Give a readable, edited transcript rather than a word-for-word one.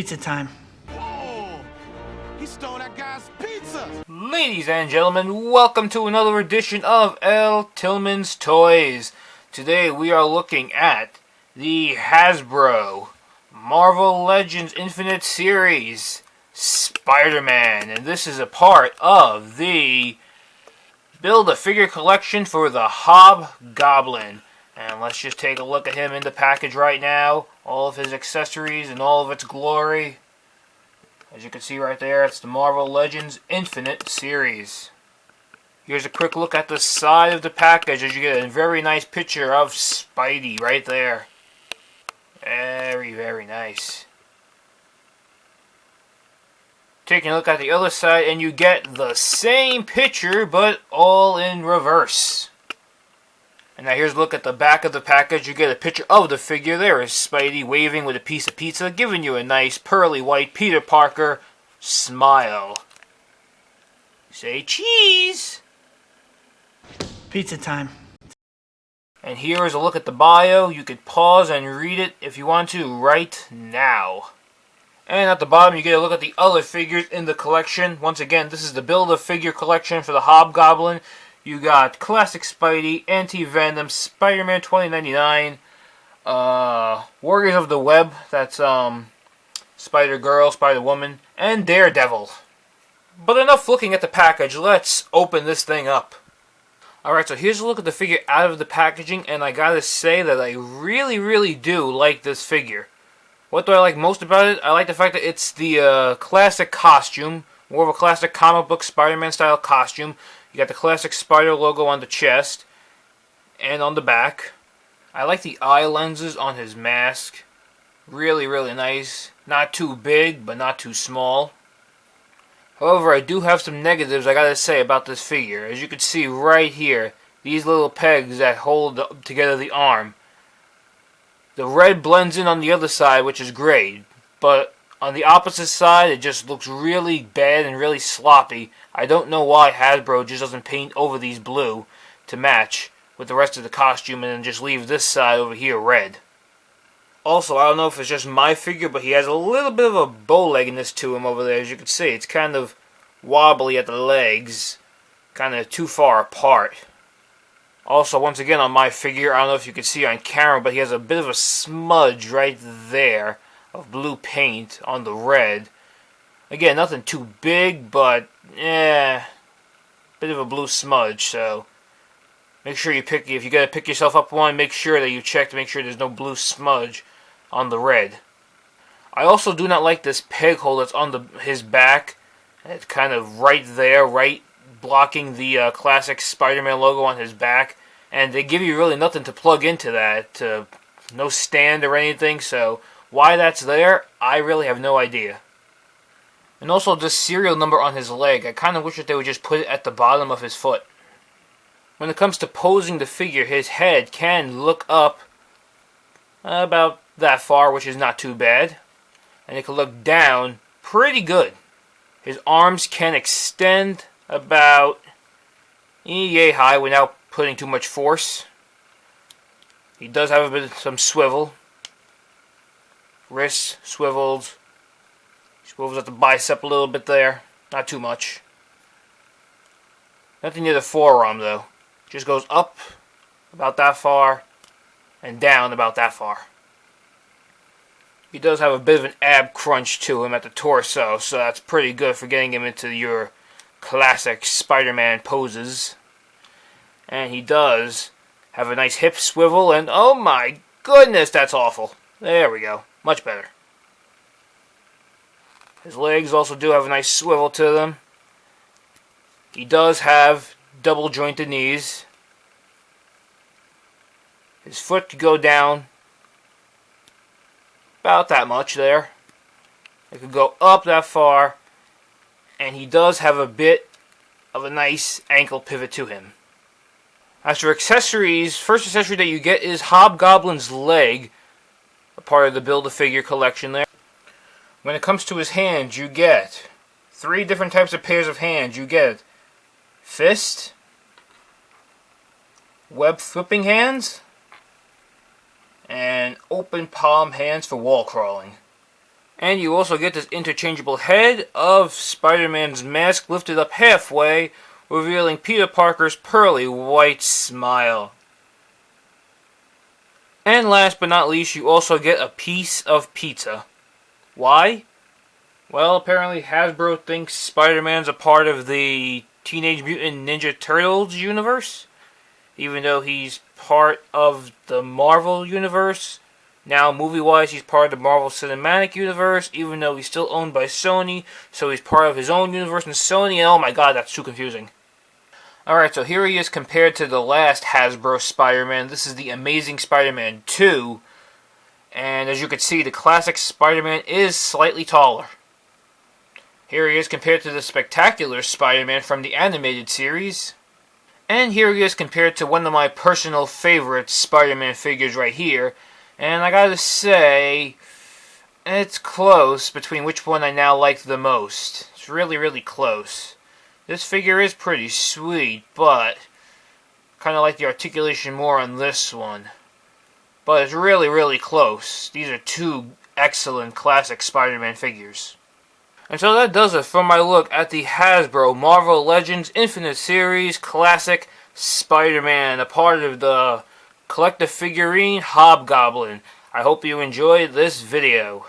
Pizza time. Whoa! He stole that guy's pizza! Ladies and gentlemen, welcome to another edition of ELtillman's Toys. Today we are looking at the Hasbro Marvel Legends Infinite Series Spider-Man, and this is a part of the Build-A-Figure collection for the Hobgoblin. And let's just take a look at him in the package right now. All of his accessories and all of its glory. As you can see right there, it's the Marvel Legends Infinite Series. Here's a quick look at the side of the package as you get a very nice picture of Spidey right there. Very, very nice. Taking a look at the other side and you get the same picture but all in reverse. And now here's a look at the back of the package. You get a picture of the figure. There is Spidey waving with a piece of pizza, giving you a nice pearly white Peter Parker smile. Say cheese! Pizza time. And here is a look at the bio. You could pause and read it if you want to right now. And at the bottom you get a look at the other figures in the collection. Once again, this is the Build-A-Figure collection for the Hobgoblin. You got Classic Spidey, Anti-Venom, Spider-Man 2099, Warriors of the Web, that's Spider-Girl, Spider-Woman, and Daredevil. But enough looking at the package, let's open this thing up. Alright, so here's a look at the figure out of the packaging, and I gotta say that I really do like this figure. What do I like most about it? I like the fact that it's the classic costume, more of a classic comic book Spider-Man style costume. You got the classic Spider logo on the chest and on the back. I like the eye lenses on his mask. Really nice. Not too big, but not too small. However, I do have some negatives I gotta say about this figure. As you can see right here, these little pegs that hold together the arm. The red blends in on the other side, which is great, but on the opposite side, it just looks really bad and really sloppy. I don't know why Hasbro just doesn't paint over these blue to match with the rest of the costume and then just leave this side over here red. Also, I don't know if it's just my figure, but he has a little bit of a bow-legginess to him over there. As you can see, it's kind of wobbly at the legs, kind of too far apart. Also, once again, on my figure, I don't know if you can see on camera, but he has a bit of a smudge right there of blue paint on the red. Again, nothing too big, but bit of a blue smudge. So make sure you pick, if you gotta pick yourself up one, make sure that you check to make sure there's no blue smudge on the red. I also do not like this peg hole that's on his back. It's kind of right there, right blocking the classic Spider-Man logo on his back, and they give you really nothing to plug into that, no stand or anything. So why that's there, I really have no idea. And also this serial number on his leg, I kind of wish that they would just put it at the bottom of his foot. When it comes to posing the figure, his head can look up about that far, which is not too bad. And it can look down pretty good. His arms can extend about yay high without putting too much force. He does have a bit of some swivel. Wrists swiveled. Swivels at the bicep a little bit there. Not too much. Nothing near the forearm though. Just goes up about that far and down about that far. He does have a bit of an ab crunch to him at the torso, so that's pretty good for getting him into your classic Spider-Man poses. And he does have a nice hip swivel, and oh my goodness, that's awful. There we go. Much better. His legs also do have a nice swivel to them. He does have double jointed knees. His foot could go down about that much there. It could go up that far. And he does have a bit of a nice ankle pivot to him. As for accessories, first accessory that you get is Hobgoblin's leg, a part of the Build-A-Figure collection there. When it comes to his hands, you get 3 different types of pairs of hands. You get fist, web flipping hands, and open palm hands for wall crawling. And you also get this interchangeable head of Spider-Man's mask lifted up halfway, revealing Peter Parker's pearly white smile. And last but not least, you also get a piece of pizza. Why? Well, apparently Hasbro thinks Spider-Man's a part of the Teenage Mutant Ninja Turtles universe, even though he's part of the Marvel universe. Now, movie-wise, he's part of the Marvel Cinematic Universe, even though he's still owned by Sony, so he's part of his own universe in Sony, and oh my god, that's too confusing. Alright, so here he is compared to the last Hasbro Spider-Man. This is the Amazing Spider-Man 2, and as you can see, the classic Spider-Man is slightly taller. Here he is compared to the Spectacular Spider-Man from the animated series. And here he is compared to one of my personal favorite Spider-Man figures right here. And I gotta say, it's close between which one I now like the most. It's really, really close. This figure is pretty sweet, but kind of like the articulation more on this one. But it's really, really close. These are two excellent classic Spider-Man figures. And so that does it for my look at the Hasbro Marvel Legends Infinite Series Classic Spider-Man, a part of the collector figurine Hobgoblin. I hope you enjoyed this video.